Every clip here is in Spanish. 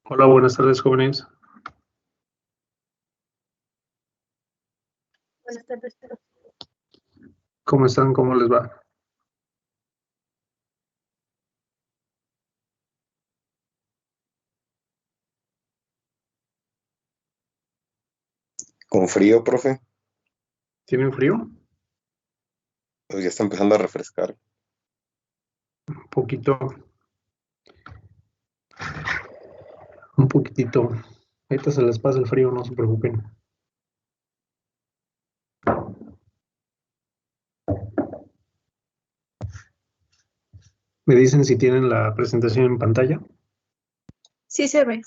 Hola, buenas tardes, jóvenes. Buenas tardes. ¿Cómo están? ¿Cómo les va? Con frío, profe, ¿Tienen frío? pues ya está empezando a refrescar. Un poquito. Un poquitito. Ahorita se les pasa el frío, no se preocupen. ¿Me dicen si tienen la presentación en pantalla? Sí se ve.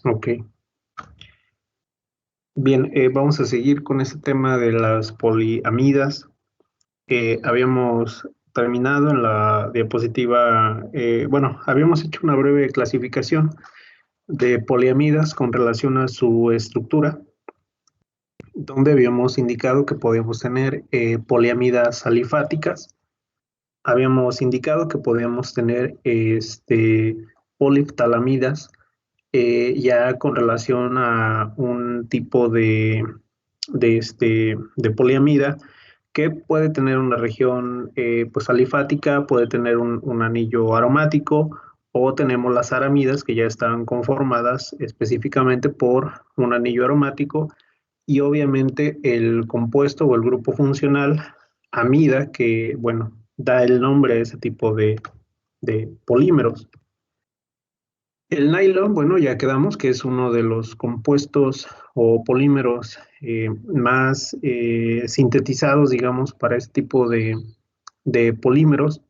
Ok. Bien, vamos a seguir con este tema de las poliamidas. Habíamos terminado en la diapositiva, habíamos hecho una breve clasificación de poliamidas con relación a su estructura, donde habíamos indicado que podíamos tener poliamidas alifáticas, habíamos indicado que podíamos tener poliftalamidas ya con relación a un tipo de poliamida que puede tener una región pues alifática, puede tener un anillo aromático, o tenemos las aramidas que ya están conformadas específicamente por un anillo aromático, y obviamente el compuesto o el grupo funcional amida, que, bueno, da el nombre a ese tipo de polímeros. El nylon, bueno, ya quedamos que es uno de los compuestos o polímeros más sintetizados, digamos, para este tipo de polímeros.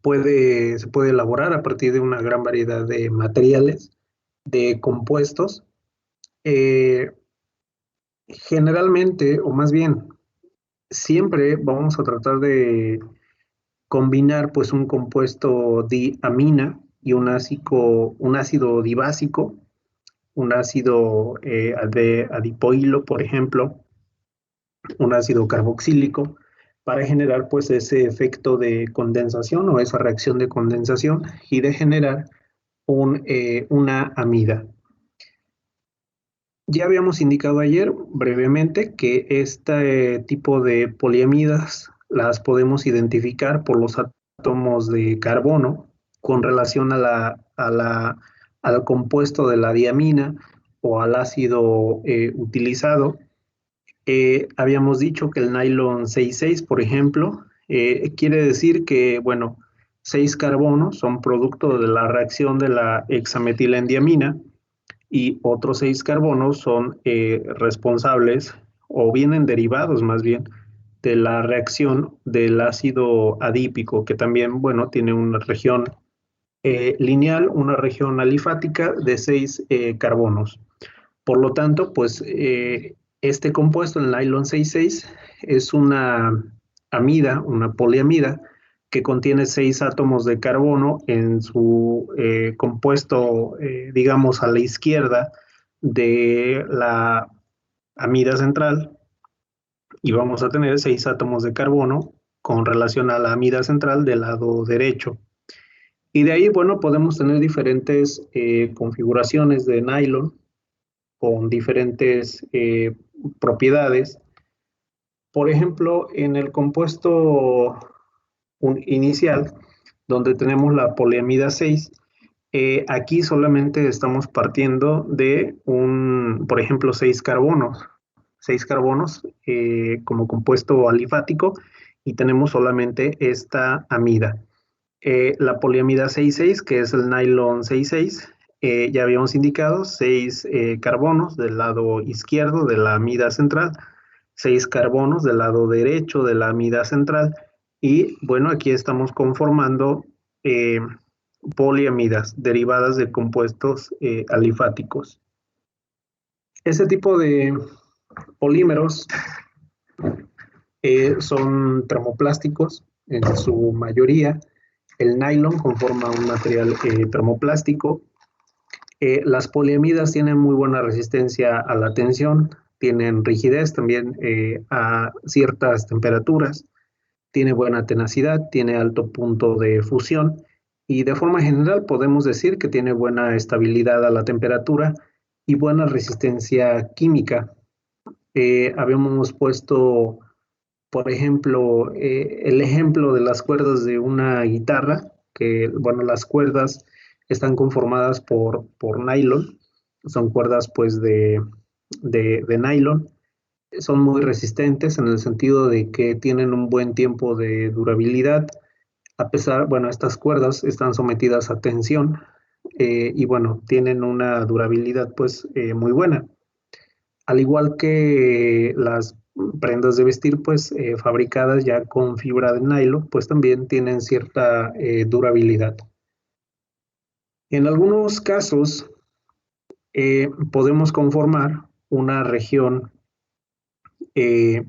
Se puede elaborar a partir de una gran variedad de materiales, de compuestos. Generalmente, o más bien, siempre vamos a tratar de combinar pues un compuesto diamina y un ácido dibásico, un ácido de adipoilo, por ejemplo, un ácido carboxílico, para generar pues ese efecto de condensación o esa reacción de condensación y de generar una amida. Ya habíamos indicado ayer brevemente que este tipo de poliamidas las podemos identificar por los átomos de carbono con relación al compuesto de la diamina o al ácido utilizado. Habíamos dicho que el nylon 6,6, por ejemplo, quiere decir que, bueno, 6 carbonos son producto de la reacción de la hexametilendiamina, y otros 6 carbonos son responsables o vienen derivados más bien de la reacción del ácido adípico, que también, bueno, tiene una región lineal, una región alifática de 6 carbonos. Por lo tanto, pues este compuesto, el nylon 6,6, es una amida, una poliamida, que contiene 6 átomos de carbono en su compuesto, digamos, a la izquierda de la amida central, y vamos a tener 6 átomos de carbono con relación a la amida central del lado derecho. Y de ahí, bueno, podemos tener diferentes configuraciones de nylon con diferentes propiedades. Por ejemplo, en el compuesto inicial, donde tenemos la poliamida 6, aquí solamente estamos partiendo de por ejemplo, 6 carbonos como compuesto alifático, y tenemos solamente esta amida. La poliamida 6,6, que es el nylon 6,6, ya habíamos indicado 6 carbonos del lado izquierdo de la amida central, 6 carbonos del lado derecho de la amida central, y bueno, aquí estamos conformando poliamidas derivadas de compuestos alifáticos. Este tipo de polímeros son termoplásticos en su mayoría. El nylon conforma un material termoplástico. Las poliamidas tienen muy buena resistencia a la tensión, tienen rigidez también a ciertas temperaturas, tiene buena tenacidad, tiene alto punto de fusión, y de forma general podemos decir que tiene buena estabilidad a la temperatura y buena resistencia química. Habíamos puesto, por ejemplo, el ejemplo de las cuerdas de una guitarra, que, bueno, las cuerdas están conformadas por nylon, son cuerdas pues de nylon, son muy resistentes en el sentido de que tienen un buen tiempo de durabilidad, a pesar, bueno, estas cuerdas están sometidas a tensión y bueno, tienen una durabilidad pues muy buena. Al igual que las prendas de vestir, pues fabricadas ya con fibra de nylon, pues también tienen cierta durabilidad. En algunos casos podemos conformar eh,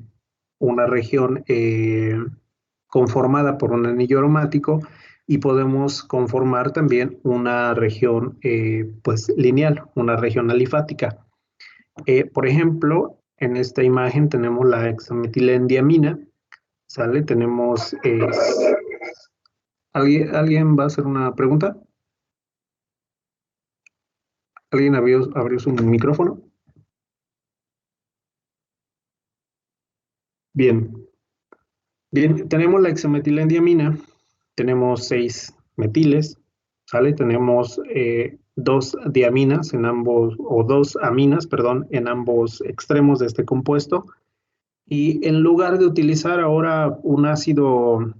una región conformada por un anillo aromático y podemos conformar también una región pues lineal, una región alifática. Por ejemplo, en esta imagen tenemos la hexametilendiamina, ¿sale? Tenemos... ¿alguien va a hacer una pregunta? ¿Alguien abrió su micrófono? Bien. Bien, tenemos la hexametilendiamina, tenemos 6 metiles, ¿sale? Tenemos 2 diaminas en ambos, o 2 aminas, perdón, en ambos extremos de este compuesto. Y en lugar de utilizar ahora un ácido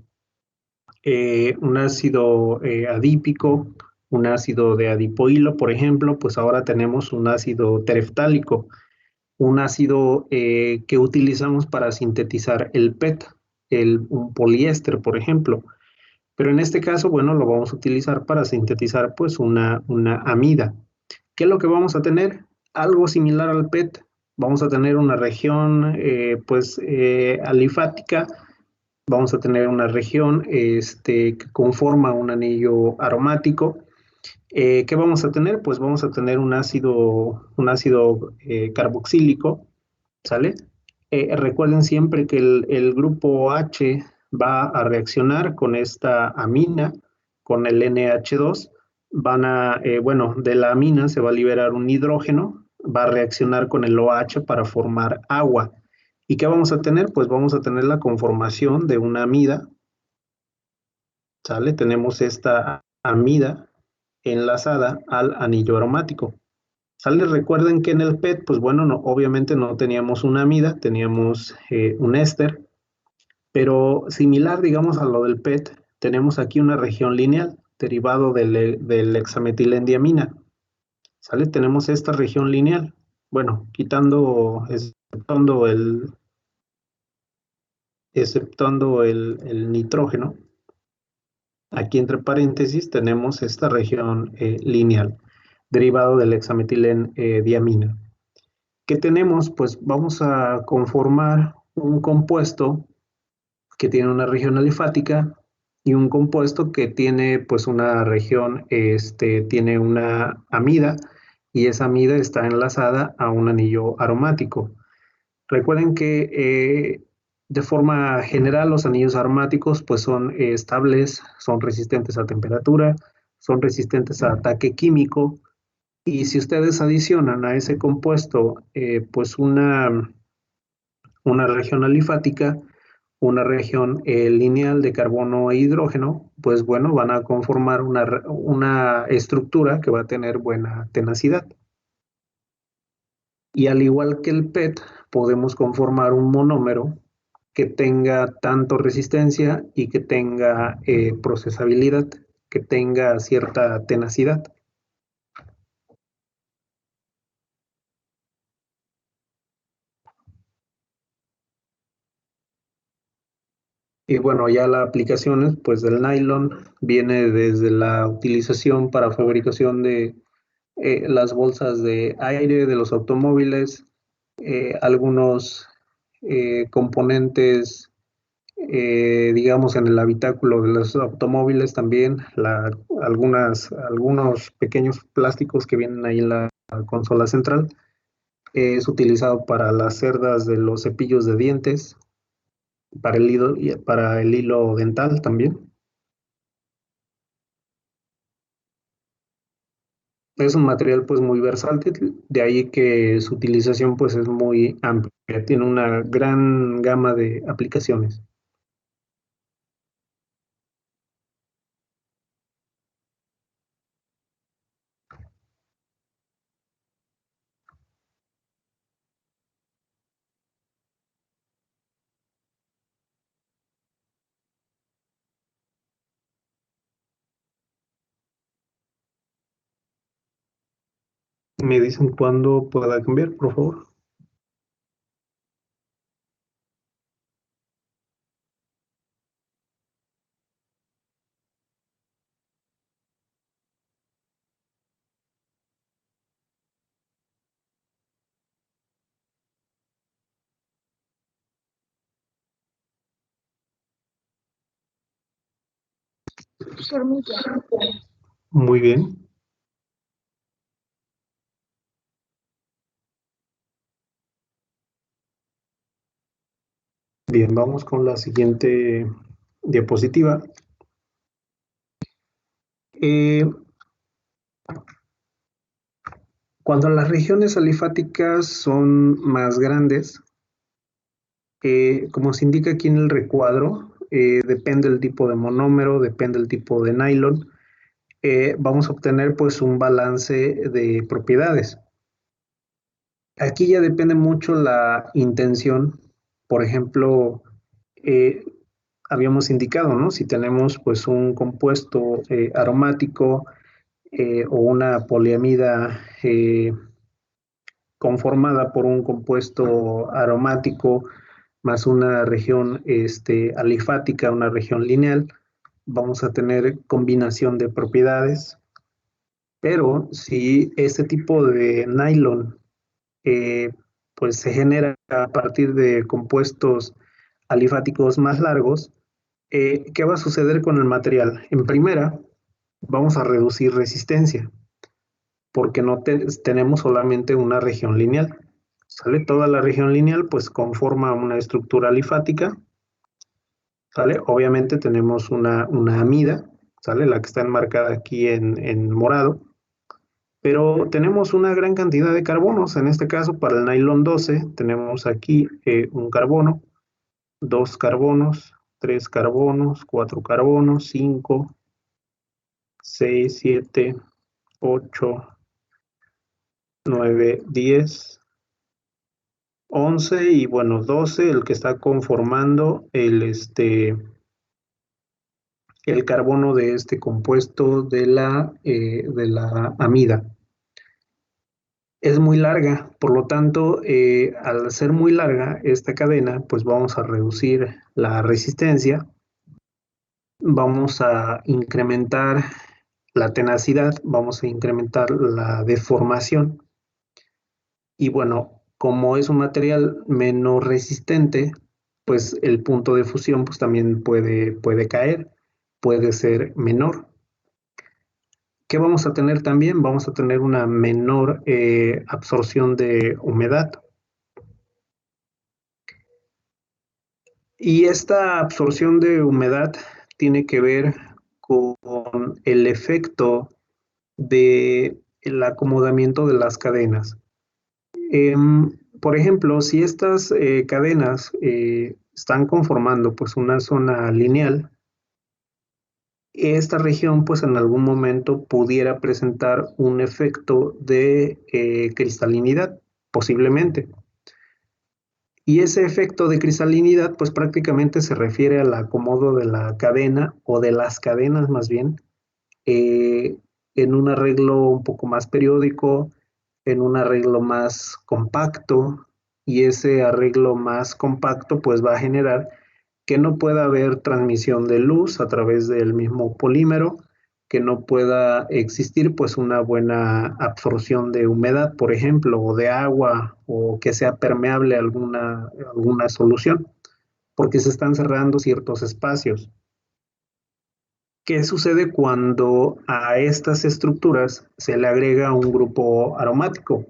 adípico, un ácido de adipoilo, por ejemplo, pues ahora tenemos un ácido tereftálico, un ácido que utilizamos para sintetizar el PET, un poliéster, por ejemplo. Pero en este caso, bueno, lo vamos a utilizar para sintetizar pues una amida. ¿Qué es lo que vamos a tener? Algo similar al PET. Vamos a tener una región alifática, vamos a tener una región que conforma un anillo aromático. ¿Qué vamos a tener? Pues vamos a tener un ácido carboxílico, ¿sale? Recuerden siempre que el grupo H va a reaccionar con esta amina, con el NH2. Bueno, de la amina se va a liberar un hidrógeno, va a reaccionar con el OH para formar agua. ¿Y qué vamos a tener? Pues vamos a tener la conformación de una amida, ¿sale? Tenemos esta amida enlazada al anillo aromático. ¿Sale? Recuerden que en el PET, pues bueno, no, obviamente no teníamos una amida, teníamos un éster, pero similar, digamos, a lo del PET, tenemos aquí una región lineal derivado del hexametilendiamina. ¿Sale? Tenemos esta región lineal. Bueno, exceptuando el nitrógeno. Aquí entre paréntesis tenemos esta región lineal, derivado del hexametilendiamina. ¿Qué tenemos? Pues vamos a conformar un compuesto que tiene una región alifática y un compuesto que tiene pues una región, tiene una amida y esa amida está enlazada a un anillo aromático. Recuerden que de forma general los anillos aromáticos pues son estables, son resistentes a temperatura, son resistentes a ataque químico y si ustedes adicionan a ese compuesto pues una región alifática, una región lineal de carbono e hidrógeno, pues bueno, van a conformar una estructura que va a tener buena tenacidad. Y al igual que el PET, podemos conformar un monómero que tenga tanto resistencia y que tenga procesabilidad, que tenga cierta tenacidad. Y bueno, ya la aplicación pues del nylon viene desde la utilización para fabricación de las bolsas de aire de los automóviles, algunos componentes, digamos, en el habitáculo de los automóviles también, algunos pequeños plásticos que vienen ahí en la consola central. Es utilizado para las cerdas de los cepillos de dientes, para el hilo dental también. Es un material pues muy versátil, de ahí que su utilización pues es muy amplia, tiene una gran gama de aplicaciones. ¿Me dicen cuándo pueda cambiar, por favor? Hormilla. Muy bien. Bien, vamos con la siguiente diapositiva. Eh, Cuando las regiones alifáticas son más grandes, como se indica aquí en el recuadro, depende del tipo de monómero, depende del tipo de nylon, vamos a obtener pues un balance de propiedades. Aquí ya depende mucho la intención. Por ejemplo, eh, habíamos indicado, ¿no? Si tenemos pues un compuesto aromático o una poliamida conformada por un compuesto aromático más una región alifática, una región lineal, vamos a tener combinación de propiedades, pero si este tipo de nylon eh, pues se genera a partir de compuestos alifáticos más largos, ¿qué va a suceder con el material? En primera, vamos a reducir resistencia, porque no tenemos solamente una región lineal. ¿Sale? Toda la región lineal pues conforma una estructura alifática, ¿sale? Obviamente tenemos una amida, ¿sale? La que está enmarcada aquí en morado, pero tenemos una gran cantidad de carbonos. En este caso, para el nylon 12, tenemos aquí un carbono, dos carbonos, tres carbonos, cuatro carbonos, 5, 6, 7, 8, 9, 10, 11 y bueno, 12, el que está conformando el carbono de este compuesto de la amida. Es muy larga, por lo tanto, al ser muy larga esta cadena, pues vamos a reducir la resistencia, vamos a incrementar la tenacidad, vamos a incrementar la deformación y bueno, como es un material menos resistente, pues el punto de fusión pues también puede caer, puede ser menor. ¿Qué vamos a tener también? Vamos a tener una menor absorción de humedad. Y esta absorción de humedad tiene que ver con el efecto del acomodamiento de las cadenas. Por ejemplo, si estas cadenas están conformando pues una zona lineal, esta región pues en algún momento pudiera presentar un efecto de cristalinidad, posiblemente. Y ese efecto de cristalinidad, pues prácticamente se refiere al acomodo de la cadena o de las cadenas más bien, eh, en un arreglo un poco más periódico, en un arreglo más compacto, y ese arreglo más compacto pues va a generar que no pueda haber transmisión de luz a través del mismo polímero, que no pueda existir pues una buena absorción de humedad, por ejemplo, o de agua, o que sea permeable a alguna solución, porque se están cerrando ciertos espacios. ¿Qué sucede cuando a estas estructuras se le agrega un grupo aromático?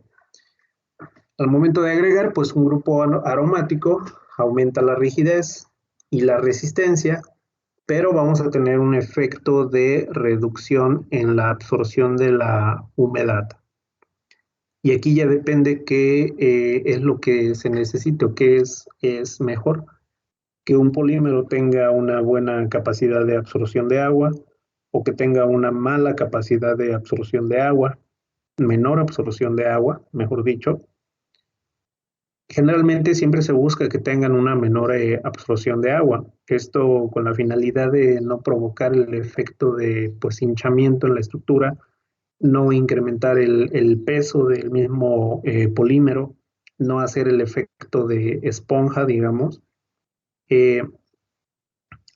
Al momento de agregar, pues un grupo aromático aumenta la rigidez y la resistencia, pero vamos a tener un efecto de reducción en la absorción de la humedad. Y aquí ya depende qué es lo que se necesite o qué es mejor, que un polímero tenga una buena capacidad de absorción de agua o que tenga una mala capacidad de absorción de agua, menor absorción de agua, mejor dicho. Generalmente siempre se busca que tengan una menor absorción de agua. Esto con la finalidad de no provocar el efecto de pues, hinchamiento en la estructura, no incrementar el peso del mismo polímero, no hacer el efecto de esponja, digamos. Eh,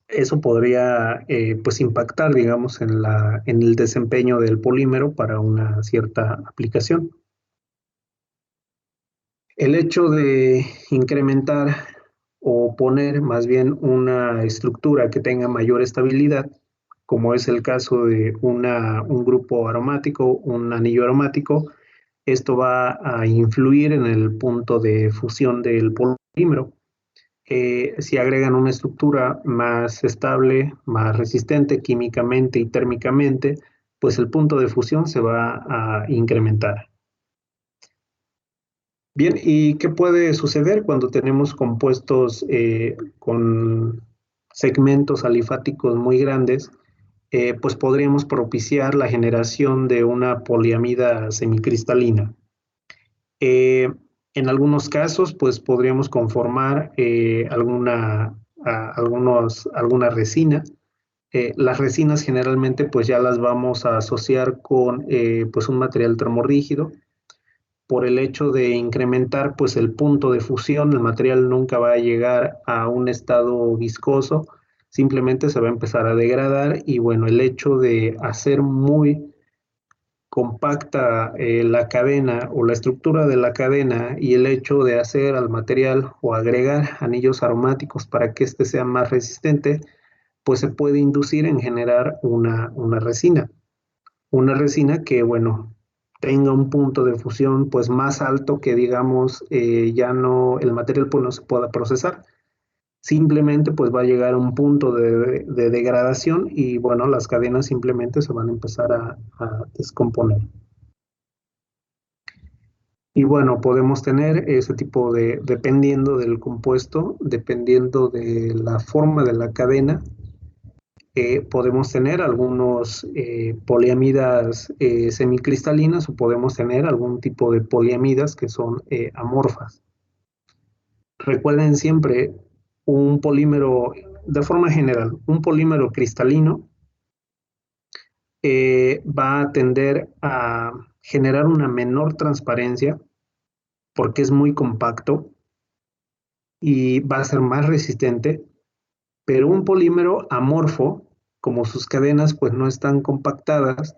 Eso podría pues impactar, digamos, en el desempeño del polímero para una cierta aplicación. El hecho de incrementar o poner más bien una estructura que tenga mayor estabilidad, como es el caso de un grupo aromático, un anillo aromático, esto va a influir en el punto de fusión del polímero. Si agregan una estructura más estable, más resistente químicamente y térmicamente, pues el punto de fusión se va a incrementar. Bien, ¿y qué puede suceder cuando tenemos compuestos con segmentos alifáticos muy grandes? Pues podríamos propiciar la generación de una poliamida semicristalina. Eh, en algunos casos, pues podríamos conformar alguna resina. Las resinas generalmente pues ya las vamos a asociar con pues un material termorrígido. Por el hecho de incrementar pues el punto de fusión, el material nunca va a llegar a un estado viscoso, simplemente se va a empezar a degradar y bueno, el hecho de hacer muy compacta la cadena o la estructura de la cadena y el hecho de hacer al material o agregar anillos aromáticos para que éste sea más resistente, pues se puede inducir en generar una resina. Una resina que, bueno, tenga un punto de fusión pues más alto que digamos ya no, el material pues no se pueda procesar. Simplemente pues va a llegar a un punto de degradación y bueno, las cadenas simplemente se van a empezar a descomponer. Y bueno, podemos tener ese tipo de, dependiendo del compuesto, dependiendo de la forma de la cadena, podemos tener algunos poliamidas semicristalinas o podemos tener algún tipo de poliamidas que son amorfas. Recuerden siempre un polímero, de forma general, un polímero cristalino va a tender a generar una menor transparencia porque es muy compacto y va a ser más resistente, pero un polímero amorfo, como sus cadenas pues no están compactadas,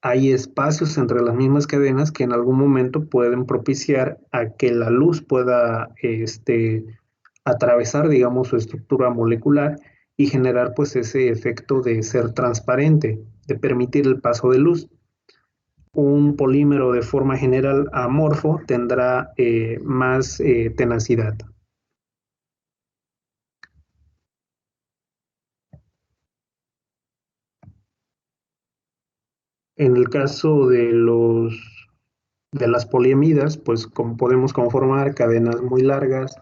hay espacios entre las mismas cadenas que en algún momento pueden propiciar a que la luz pueda atravesar, digamos, su estructura molecular y generar pues ese efecto de ser transparente, de permitir el paso de luz. Un polímero de forma general amorfo tendrá más tenacidad. En el caso de las poliamidas, pues podemos conformar cadenas muy largas,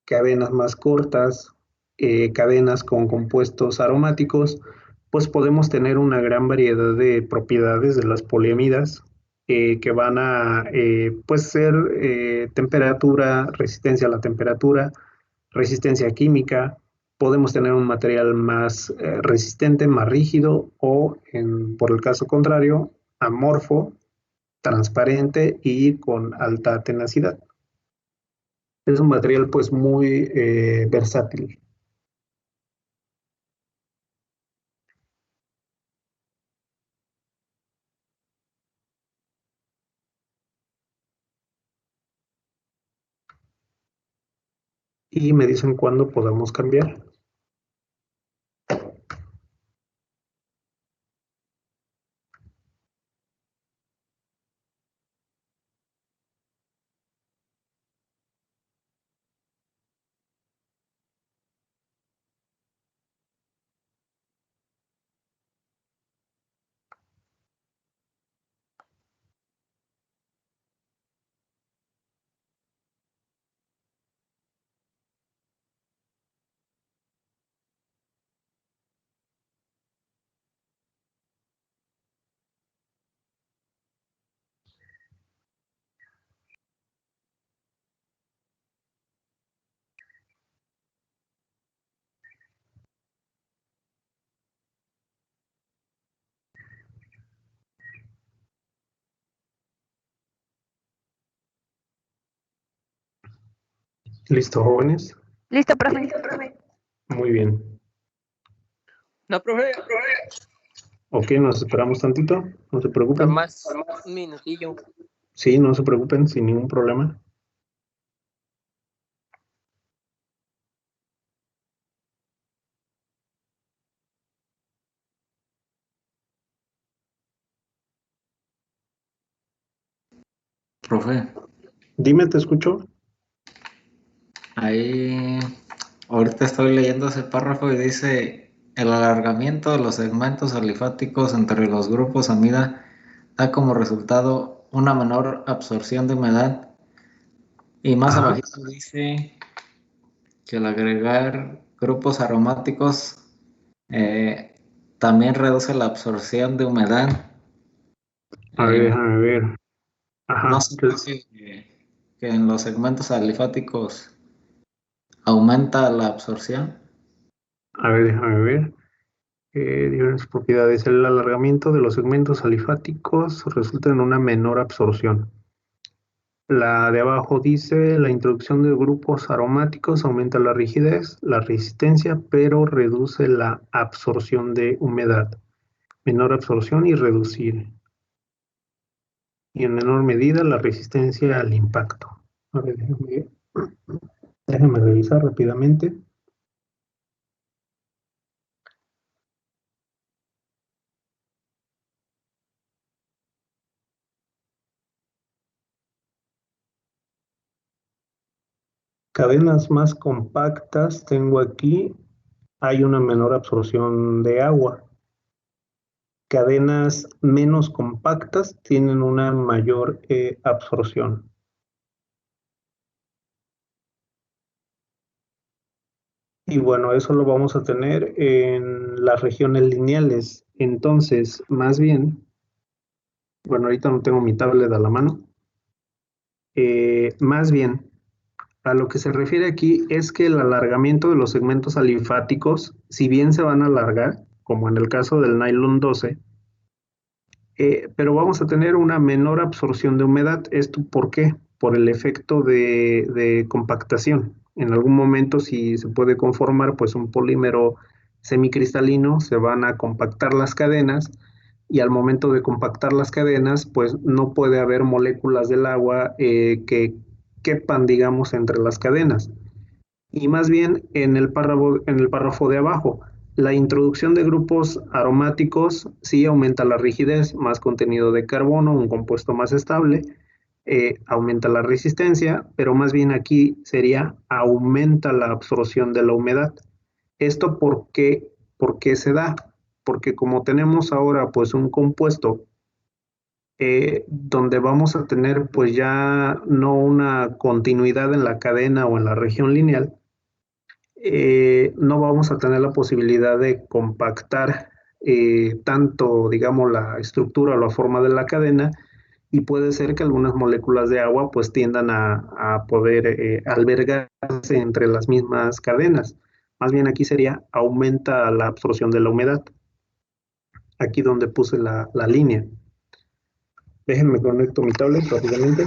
cadenas más cortas, cadenas con compuestos aromáticos, pues podemos tener una gran variedad de propiedades de las poliamidas que van a pues ser temperatura, resistencia a la temperatura, resistencia química. Podemos tener un material más resistente, más rígido o, por el caso contrario, amorfo, transparente y con alta tenacidad. Es un material pues muy versátil. Y me dicen cuándo podemos cambiar. ¿Listo, jóvenes? Listo, profe. Muy bien. No, profe, Ok, nos esperamos tantito, no se preocupen. más un minutillo. Sí, no se preocupen, sin ningún problema. Profe, Dime, te escucho. ahí ahorita estoy leyendo ese párrafo y dice, el alargamiento de los segmentos alifáticos entre los grupos amida da como resultado una menor absorción de humedad y más Ajá. abajito dice que al agregar grupos aromáticos también reduce la absorción de humedad. A ver, Eh, déjame ver. no Ajá. se dice que en los segmentos alifáticos aumenta la absorción. A ver, déjame ver. Diversas propiedades. El alargamiento de los segmentos alifáticos resulta en una menor absorción. La de abajo dice, la introducción de grupos aromáticos aumenta la rigidez, la resistencia, pero reduce la absorción de humedad. Menor absorción y reducir. Y en menor medida la resistencia al impacto. A ver, déjame revisar rápidamente. Cadenas más compactas tengo aquí, hay una menor absorción de agua. Cadenas menos compactas tienen una mayor absorción. Y bueno, eso lo vamos a tener en las regiones lineales. Entonces, más bien, bueno, ahorita no tengo mi tablet a la mano. Más bien, a lo que se refiere aquí es que el alargamiento de los segmentos alifáticos, si bien se van a alargar, como en el caso del nylon 12, pero vamos a tener una menor absorción de humedad. ¿Esto por qué? Por el efecto de compactación. En algún momento, si se puede conformar, pues un polímero semicristalino, se van a compactar las cadenas y al momento de compactar las cadenas, pues no puede haber moléculas del agua que quepan, digamos, entre las cadenas. Y más bien en el párrafo de abajo, la introducción de grupos aromáticos sí aumenta la rigidez, más contenido de carbono, un compuesto más estable, aumenta la resistencia, pero más bien aquí sería aumenta la absorción de la humedad. ¿Esto por qué se da? Porque como tenemos ahora pues un compuesto donde vamos a tener pues ya no una continuidad en la cadena o en la región lineal, no vamos a tener la posibilidad de compactar tanto, digamos, la estructura o la forma de la cadena y puede ser que algunas moléculas de agua pues tiendan a poder albergarse entre las mismas cadenas. Más bien aquí sería aumenta la absorción de la humedad. Aquí donde puse la línea. Déjenme conecto mi tablet rápidamente.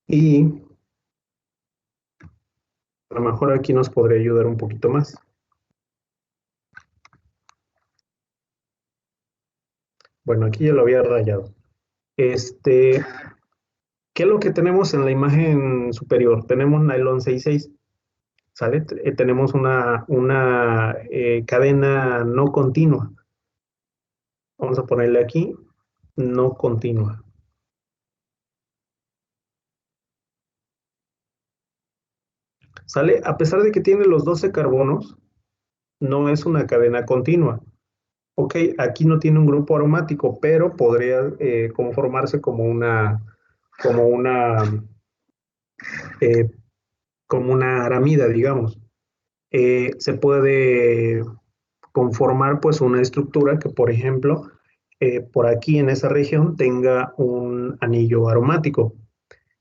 Y a lo mejor aquí nos podría ayudar un poquito más. Bueno, aquí ya lo había rayado. ¿Qué es lo que tenemos en la imagen superior? Tenemos nylon 66, ¿sale? Tenemos una cadena no continua. Vamos a ponerle aquí, no continua. ¿Sale? A pesar de que tiene los 12 carbonos, no es una cadena continua. Ok, aquí no tiene un grupo aromático, pero podría conformarse como una, eh, como una aramida, digamos. Se puede conformar pues una estructura que, por ejemplo, por aquí en esa región tenga un anillo aromático.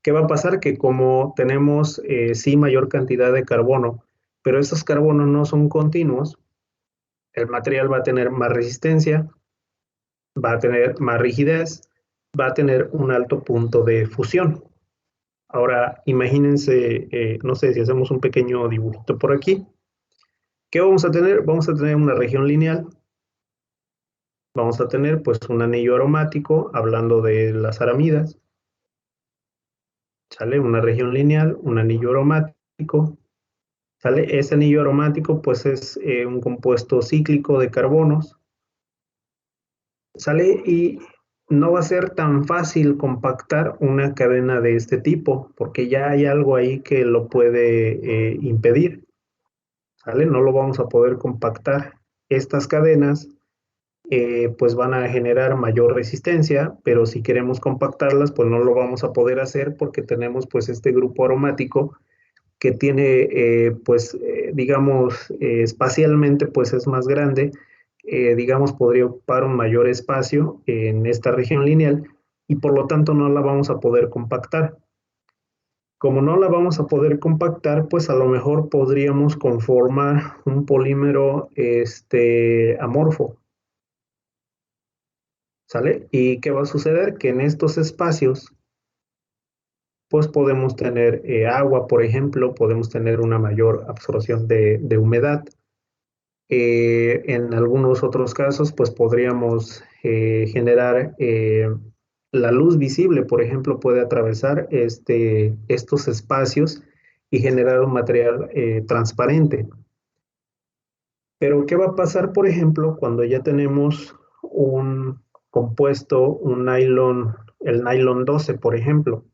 ¿Qué va a pasar? Que como tenemos sí mayor cantidad de carbono, pero estos carbonos no son continuos, el material va a tener más resistencia, va a tener más rigidez, va a tener un alto punto de fusión. Ahora, imagínense, no sé si hacemos un pequeño dibujito por aquí. ¿Qué vamos a tener? Vamos a tener una región lineal. Vamos a tener pues un anillo aromático, hablando de las aramidas. ¿Sale? Una región lineal, un anillo aromático. ¿Sale? Ese anillo aromático pues es un compuesto cíclico de carbonos. ¿Sale? Y no va a ser tan fácil compactar una cadena de este tipo, porque ya hay algo ahí que lo puede impedir. ¿Sale? No lo vamos a poder compactar. Estas cadenas pues van a generar mayor resistencia, pero si queremos compactarlas, pues no lo vamos a poder hacer porque tenemos pues este grupo aromático que tiene, digamos, espacialmente pues es más grande, digamos, podría ocupar un mayor espacio en esta región lineal y por lo tanto no la vamos a poder compactar. Como no la vamos a poder compactar, pues a lo mejor podríamos conformar un polímero amorfo. ¿Sale? ¿Y qué va a suceder? Que en estos espacios, pues podemos tener agua, por ejemplo, podemos tener una mayor absorción de humedad. En algunos otros casos, pues podríamos generar la luz visible, por ejemplo, puede atravesar estos espacios y generar un material transparente. Pero, ¿qué va a pasar, por ejemplo, cuando ya tenemos un compuesto, un nylon, el nylon 12, por ejemplo,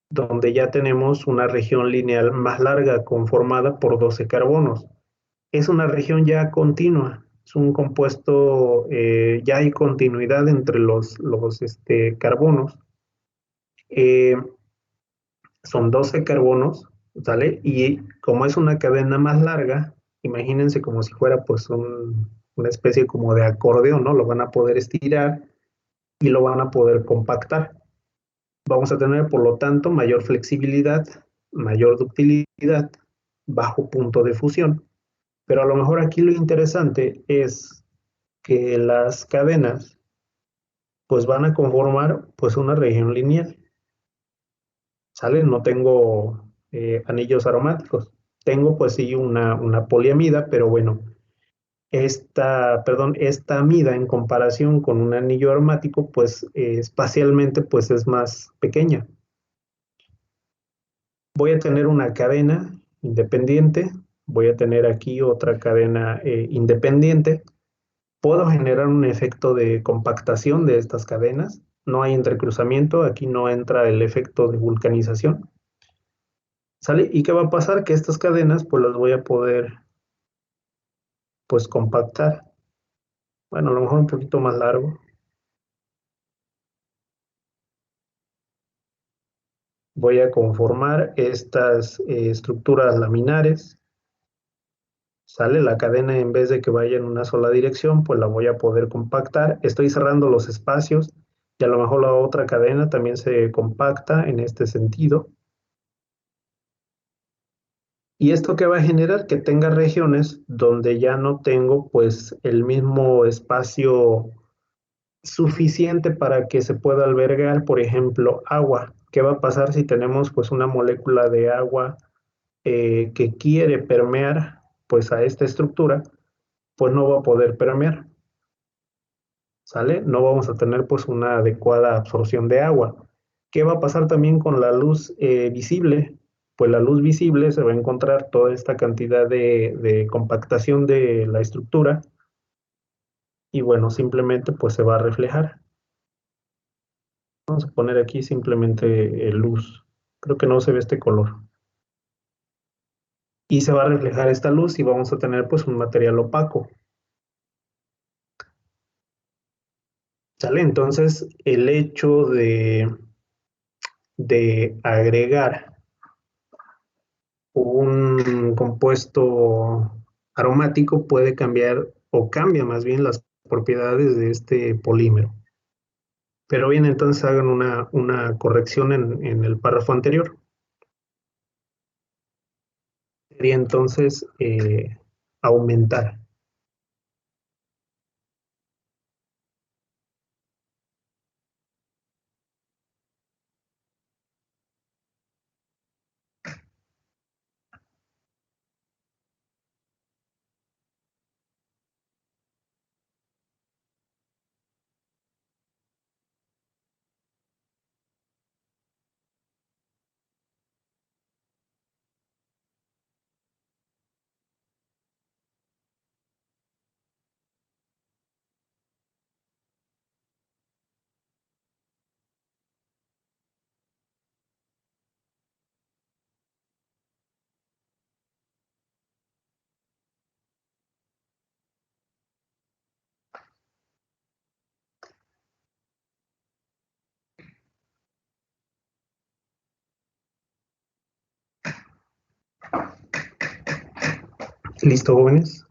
donde ya tenemos una región lineal más larga conformada por 12 carbonos? Es una región ya continua, es un compuesto, ya hay continuidad entre los carbonos. Eh, Son 12 carbonos, ¿sale? Y como es una cadena más larga, imagínense como si fuera pues una especie como de acordeón, ¿no? Lo van a poder estirar y lo van a poder compactar. Vamos a tener, por lo tanto, mayor flexibilidad, mayor ductilidad, bajo punto de fusión. Pero a lo mejor aquí lo interesante es que las cadenas pues van a conformar pues una región lineal. ¿Sale? No tengo anillos aromáticos. Tengo pues sí una poliamida, pero bueno, esta amida en comparación con un anillo aromático, pues espacialmente pues es más pequeña. Voy a tener una cadena independiente, voy a tener aquí otra cadena independiente. Puedo generar un efecto de compactación de estas cadenas. No hay entrecruzamiento, aquí no entra el efecto de vulcanización. ¿Sale? ¿Y qué va a pasar? Que estas cadenas pues las voy a poder pues compactar. Bueno, a lo mejor un poquito más largo. Voy a conformar estas estructuras laminares. ¿Sale? La cadena, en vez de que vaya en una sola dirección, pues la voy a poder compactar. Estoy cerrando los espacios y a lo mejor la otra cadena también se compacta en este sentido. ¿Y esto qué va a generar? Que tenga regiones donde ya no tengo pues el mismo espacio suficiente para que se pueda albergar, por ejemplo, agua. ¿Qué va a pasar si tenemos pues una molécula de agua que quiere permear pues a esta estructura? Pues no va a poder permear, ¿sale? No vamos a tener pues una adecuada absorción de agua. ¿Qué va a pasar también con la luz visible? Pues la luz visible se va a encontrar toda esta cantidad de compactación de la estructura y bueno, simplemente pues se va a reflejar. Vamos a poner aquí simplemente luz. Creo que no se ve este color. Y se va a reflejar esta luz y vamos a tener pues un material opaco. ¿Sale? Entonces el hecho de agregar un compuesto aromático puede cambiar o cambia más bien las propiedades de este polímero. Pero bien, entonces hagan una corrección en el párrafo anterior. Sería entonces aumentar. ¿Listo, jóvenes?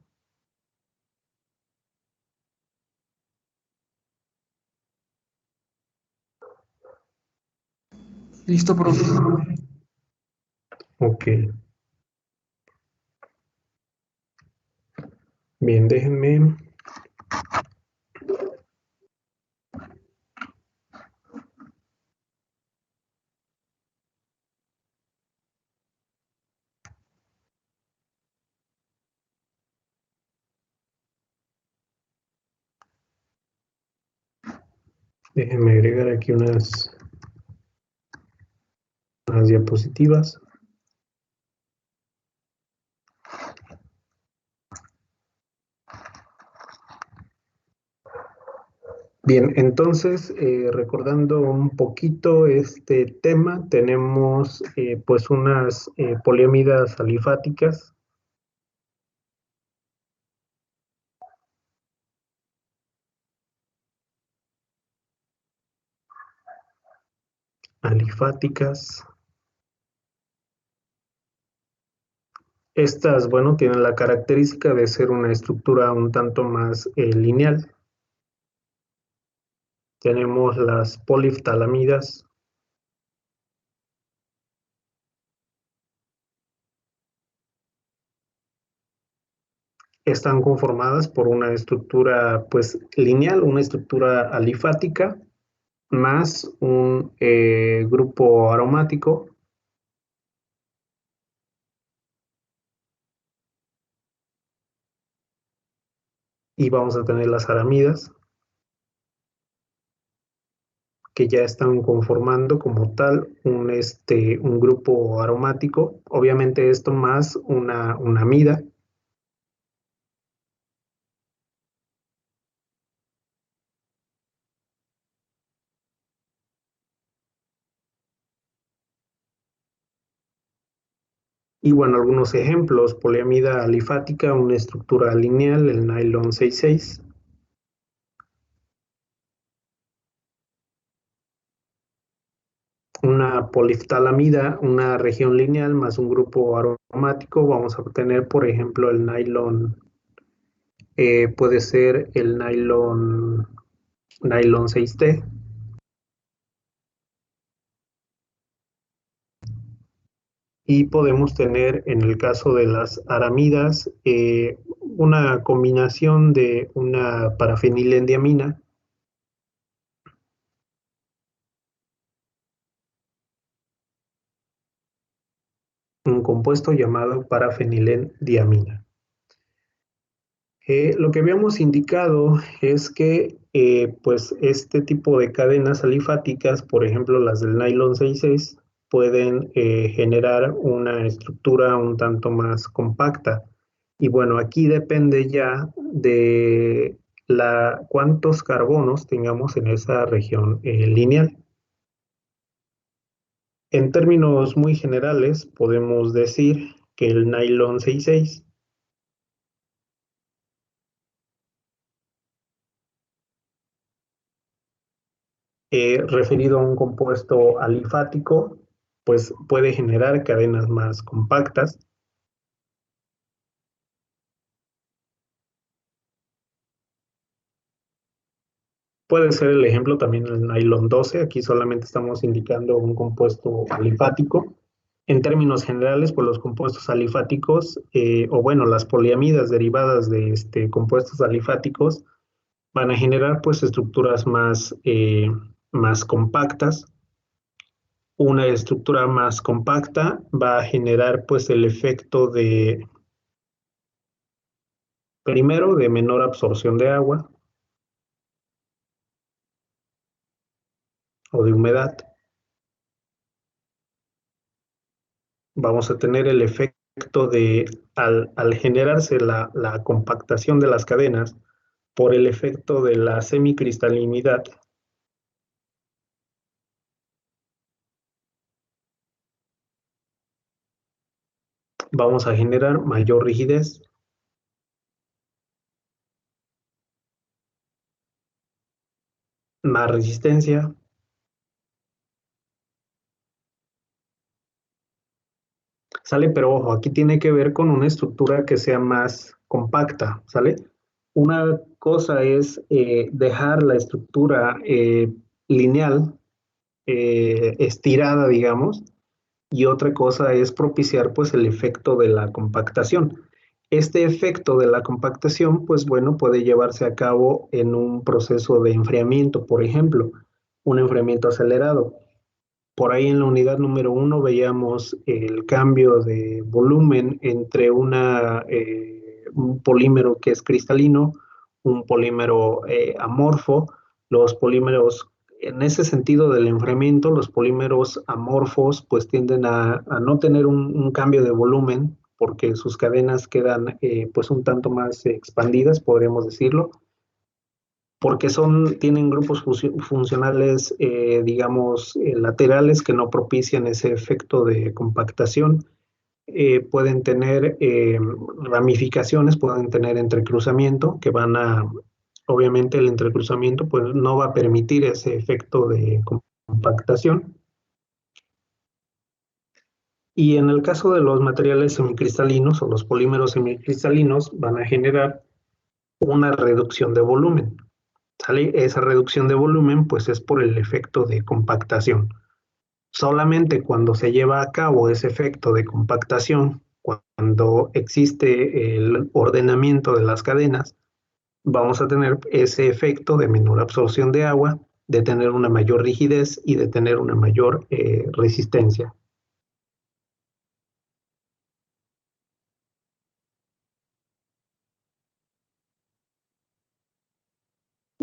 Listo, profe. Ok. Bien, déjenme agregar aquí unas diapositivas. Bien, entonces, recordando un poquito este tema, tenemos pues unas poliamidas alifáticas. Estas, bueno, tienen la característica de ser una estructura un tanto más lineal. Tenemos las poliftalamidas. Están conformadas por una estructura pues lineal, una estructura alifática, más un grupo aromático. Y vamos a tener las aramidas, que ya están conformando como tal un grupo aromático. Obviamente esto más una amida. Y bueno, algunos ejemplos: poliamida alifática, una estructura lineal, el nylon 66. Una poliftalamida, una región lineal más un grupo aromático. Vamos a obtener, por ejemplo, el nylon, puede ser el nylon 6T. Y podemos tener, en el caso de las aramidas, una combinación de una parafenilendiamina un compuesto llamado parafenilendiamina. Lo que habíamos indicado es que pues este tipo de cadenas alifáticas, por ejemplo las del nylon 66, pueden generar una estructura un tanto más compacta. Y bueno, aquí depende ya de cuántos carbonos tengamos en esa región lineal. En términos muy generales, podemos decir que el nylon 66 referido a un compuesto alifático, pues puede generar cadenas más compactas. Puede ser el ejemplo también el nylon 12. Aquí solamente estamos indicando un compuesto alifático. En términos generales, pues los compuestos alifáticos, o bueno, las poliamidas derivadas de compuestos alifáticos van a generar pues estructuras más compactas. Una estructura más compacta va a generar pues el efecto de, primero, de menor absorción de agua o de humedad. Vamos a tener el efecto de, al generarse la compactación de las cadenas por el efecto de la semicristalinidad, vamos a generar mayor rigidez. Más resistencia. ¿Sale? Pero ojo, aquí tiene que ver con una estructura que sea más compacta, ¿sale? Una cosa es dejar la estructura lineal, estirada, digamos, y otra cosa es propiciar pues el efecto de la compactación. Este efecto de la compactación, pues bueno, puede llevarse a cabo en un proceso de enfriamiento, por ejemplo, un enfriamiento acelerado. Por ahí en la unidad número 1 veíamos el cambio de volumen entre un polímero que es cristalino, un polímero amorfo. Los polímeros, en ese sentido del enfriamiento, los polímeros amorfos pues tienden a no tener un cambio de volumen porque sus cadenas quedan pues un tanto más expandidas, podríamos decirlo, porque tienen grupos funcionales, digamos, laterales que no propician ese efecto de compactación. Pueden tener ramificaciones, pueden tener entrecruzamiento, que obviamente el entrecruzamiento pues no va a permitir ese efecto de compactación. Y en el caso de los materiales semicristalinos o los polímeros semicristalinos van a generar una reducción de volumen. ¿Sale? Esa reducción de volumen pues es por el efecto de compactación. Solamente cuando se lleva a cabo ese efecto de compactación, cuando existe el ordenamiento de las cadenas, vamos a tener ese efecto de menor absorción de agua, de tener una mayor rigidez y de tener una mayor resistencia.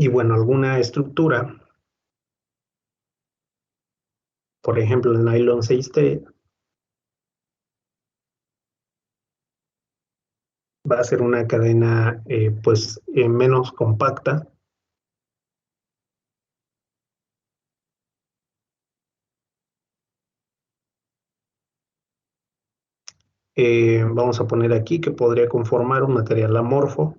Y bueno, alguna estructura, por ejemplo el nylon 6T, va a ser una cadena pues menos compacta. Vamos a poner aquí que podría conformar un material amorfo.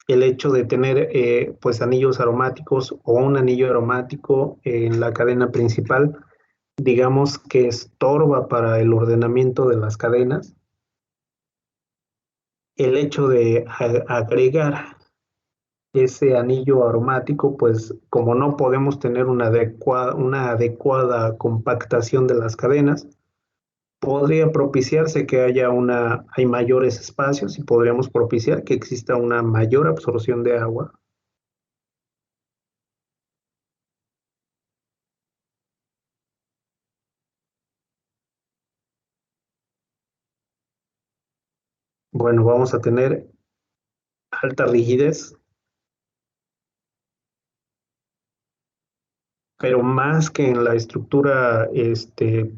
El hecho de tener pues anillos aromáticos o un anillo aromático en la cadena principal, digamos que estorba para el ordenamiento de las cadenas. El hecho de agregar ese anillo aromático, pues como no podemos tener una adecuada compactación de las cadenas, podría propiciarse que hay mayores espacios y podríamos propiciar que exista una mayor absorción de agua. Bueno, vamos a tener alta rigidez, pero más que en la estructura,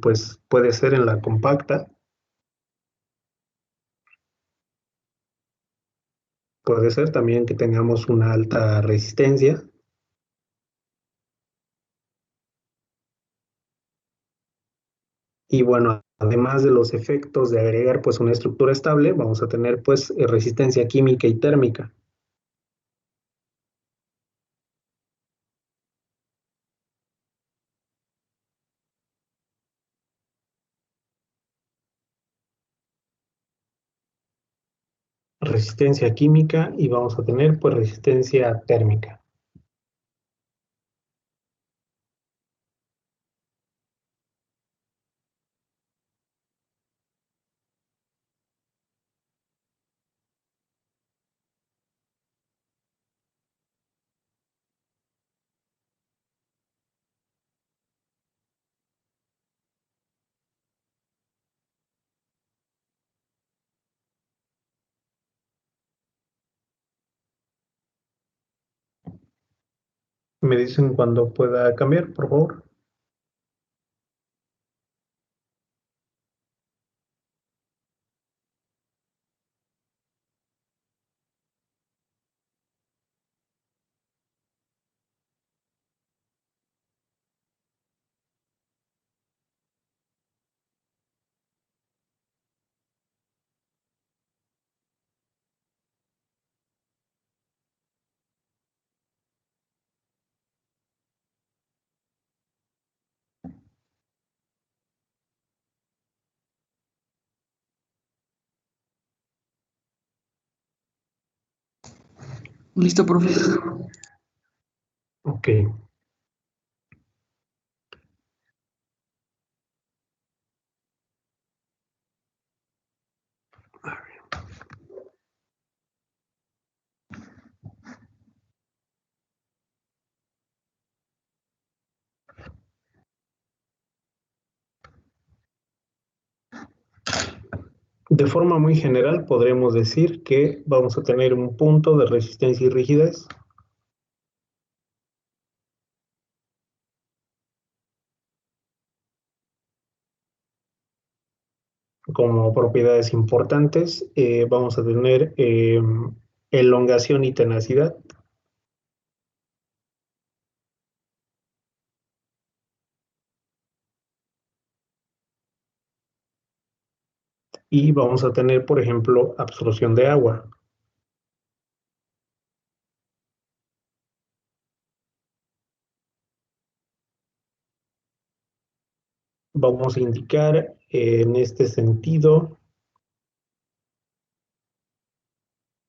pues puede ser en la compacta, puede ser también que tengamos una alta resistencia. Y bueno, además de los efectos de agregar pues una estructura estable, vamos a tener pues resistencia química y térmica. resistencia química y vamos a tener pues resistencia térmica. Me dicen cuando pueda cambiar, por favor. Listo, profe. Ok. De forma muy general, podremos decir que vamos a tener un punto de resistencia y rigidez. Como propiedades importantes, vamos a tener elongación y tenacidad. Y vamos a tener, por ejemplo, absorción de agua. Vamos a indicar en este sentido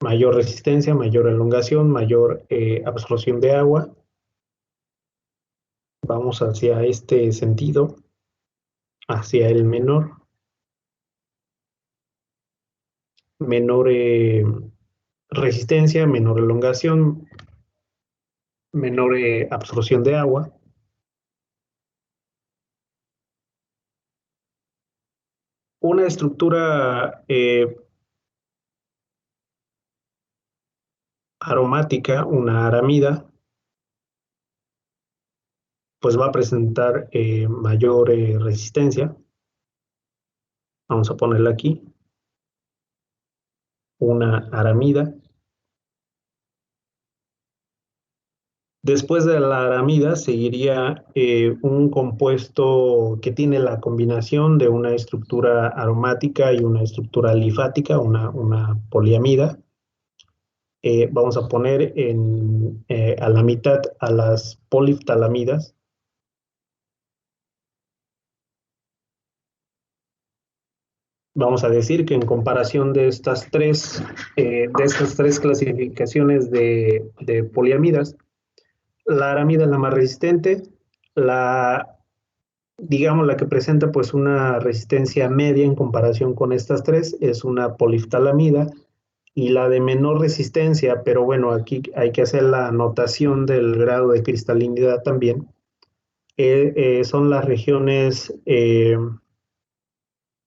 mayor resistencia, mayor elongación, mayor absorción de agua. Vamos hacia este sentido, hacia el menor. Menor resistencia, menor elongación, menor absorción de agua. Una estructura aromática, una aramida, pues va a presentar mayor resistencia. Vamos a ponerla aquí. Una aramida. Después de la aramida seguiría un compuesto que tiene la combinación de una estructura aromática y una estructura alifática, una poliamida. Vamos a poner a la mitad a las poliftalamidas. Vamos a decir que en comparación de estas tres clasificaciones de poliamidas, la aramida es la más resistente, digamos la que presenta pues una resistencia media en comparación con estas tres es una poliftalamida, y la de menor resistencia, pero bueno, aquí hay que hacer la anotación del grado de cristalinidad también, son las regiones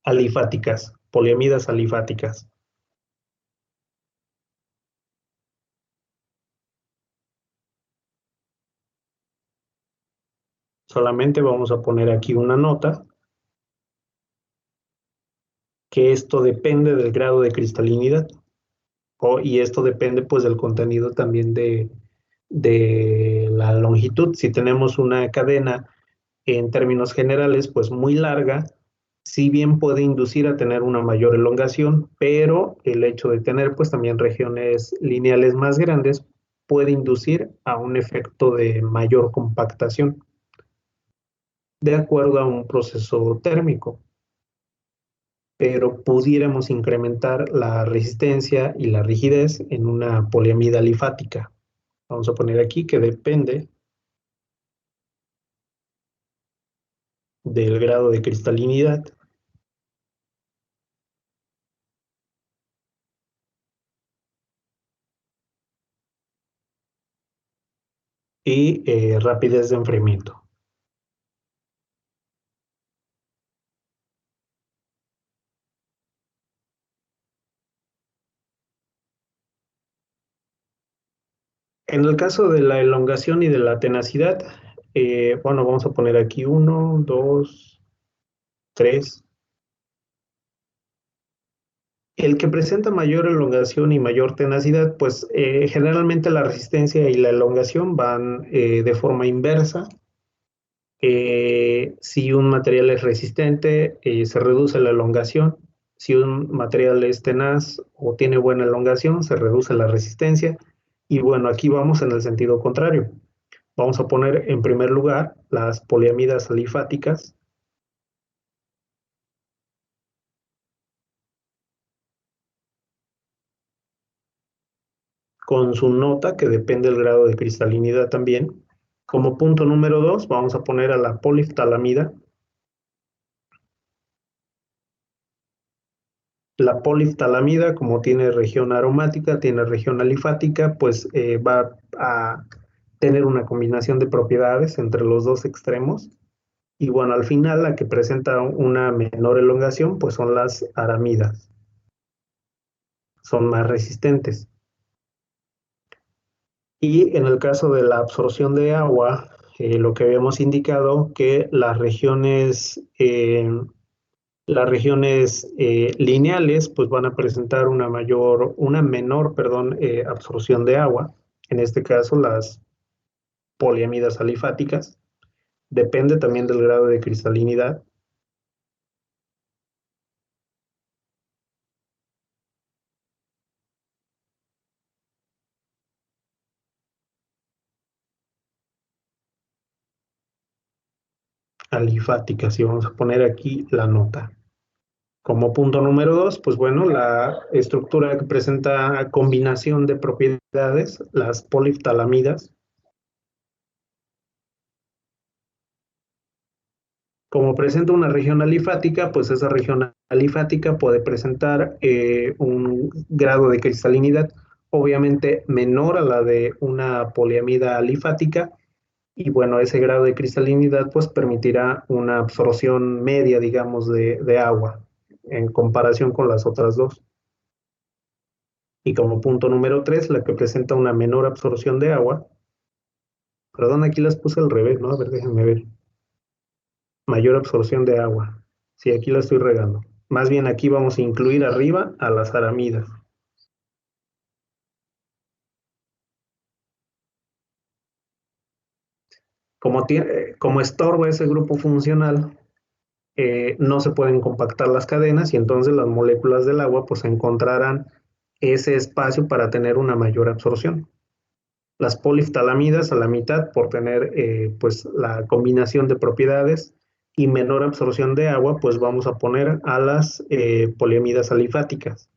alifáticas, poliamidas alifáticas. Solamente vamos a poner aquí una nota, que esto depende del grado de cristalinidad, y esto depende pues del contenido también de la longitud. Si tenemos una cadena en términos generales pues muy larga, si bien puede inducir a tener una mayor elongación, pero el hecho de tener pues también regiones lineales más grandes puede inducir a un efecto de mayor compactación de acuerdo a un proceso térmico. pero pudiéramos incrementar la resistencia y la rigidez en una poliamida alifática. Vamos a poner aquí que depende del grado de cristalinidad y rapidez de enfriamiento. En el caso de la elongación y de la tenacidad, bueno, vamos a poner aquí 1, 2, 3. El que presenta mayor elongación y mayor tenacidad, pues generalmente la resistencia y la elongación van de forma inversa. Si un material es resistente, se reduce la elongación. Si un material es tenaz o tiene buena elongación, se reduce la resistencia. Y bueno, aquí vamos en el sentido contrario. Vamos a poner en primer lugar las poliamidas alifáticas. Con su nota, que depende del grado de cristalinidad también. Como punto número 2, vamos a poner a la poliftalamida. La poliftalamida, como tiene región aromática, tiene región alifática, pues va a tener una combinación de propiedades entre los dos extremos. Y bueno, al final la que presenta una menor elongación, pues son las aramidas. Son más resistentes. Y en el caso de la absorción de agua, lo que habíamos indicado que las regiones lineales pues van a presentar una menor, perdón, absorción de agua. En este caso las poliamidas alifáticas. Depende también del grado de cristalinidad. Alifáticas, y vamos a poner aquí la nota. Como punto número 2, pues bueno, la estructura que presenta combinación de propiedades, las poliftalamidas. Como presenta una región alifática, pues esa región alifática puede presentar un grado de cristalinidad obviamente menor a la de una poliamida alifática, y bueno, ese grado de cristalinidad pues permitirá una absorción media, digamos, de agua en comparación con las otras dos. Y como punto número 3, la que presenta una menor absorción de agua, perdón, aquí las puse al revés, ¿no? A ver, déjenme ver. Mayor absorción de agua. Sí, aquí la estoy regando. Más bien aquí vamos a incluir arriba a las aramidas. Como estorba ese grupo funcional, no se pueden compactar las cadenas y entonces las moléculas del agua pues encontrarán ese espacio para tener una mayor absorción. Las poliftalamidas a la mitad por tener pues la combinación de propiedades y menor absorción de agua, pues vamos a poner a las poliamidas alifáticas.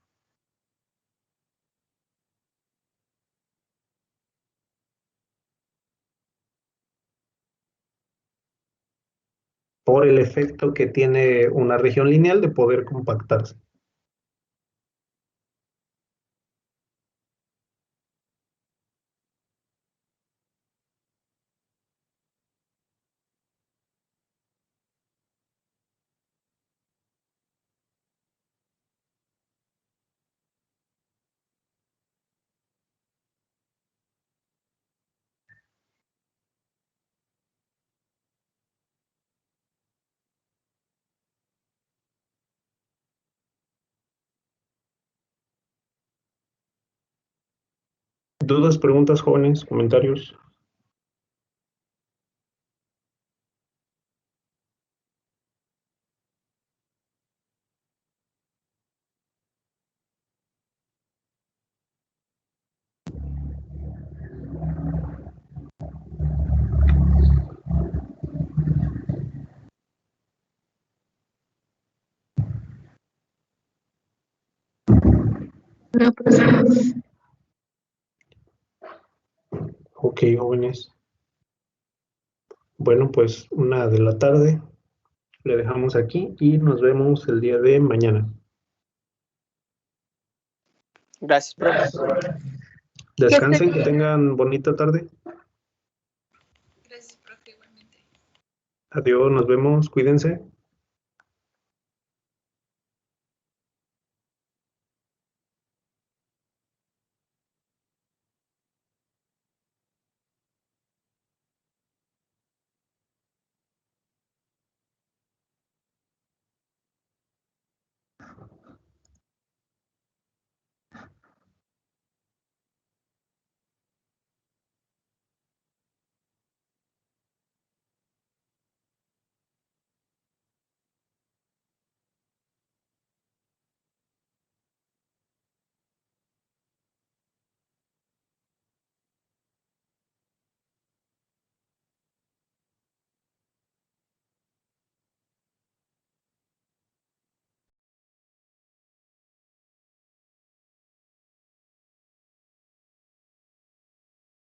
Por el efecto que tiene una región lineal de poder compactarse. ¿Dudas, preguntas, jóvenes, comentarios? No, profe. Ok, jóvenes. Bueno, pues 1 de la tarde. Le dejamos aquí y nos vemos el día de mañana. Gracias, profe. Descansen, que tengan bonita tarde. Gracias, profe, igualmente. Adiós, nos vemos, cuídense.